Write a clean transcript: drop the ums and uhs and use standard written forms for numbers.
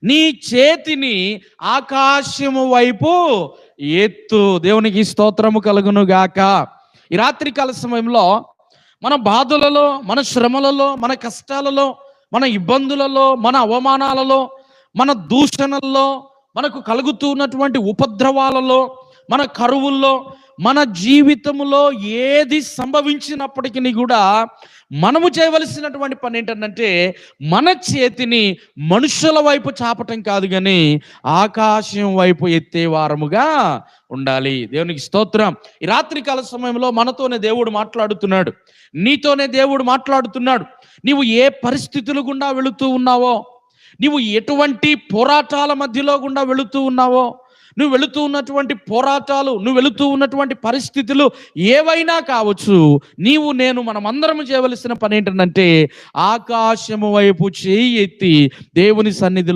నీ చేతిని ఆకాశము వైపు ఎత్తు. దేవునికి స్తోత్రము కలుగును గాక. ఈ రాత్రికాల సమయంలో మన బాధలలో, మన శ్రమలలో, మన కష్టాలలో, మన ఇబ్బందులలో, మన అవమానాలలో, మన దూషణల్లో, మనకు కలుగుతున్నటువంటి ఉపద్రవాలలో, మన కరువుల్లో, మన జీవితంలో ఏది సంభవించినప్పటికీ కూడా మనము చేయవలసినటువంటి పని ఏంటంటే మన చేతిని మనుషుల వైపు చాపటం కాదు, కానీ ఆకాశం వైపు ఎత్తే వారముగా ఉండాలి. దేవునికి స్తోత్రం. ఈ రాత్రికాల సమయంలో మనతోనే దేవుడు మాట్లాడుతున్నాడు, నీతోనే దేవుడు మాట్లాడుతున్నాడు. నీవు ఏ పరిస్థితులు గుండా వెళుతూ ఉన్నావో, నీవు ఎటువంటి పోరాటాల మధ్యలో గుండా వెళుతూ ఉన్నావో, నువ్వు వెళుతూ ఉన్నటువంటి పోరాటాలు, నువ్వు వెళుతూ ఉన్నటువంటి పరిస్థితులు ఏవైనా కావచ్చు, నీవు నేను మనమందరం చేయవలసిన పని ఏంటంటే ఆకాశము వైపు చేయి ఎత్తి దేవుని సన్నిధిలో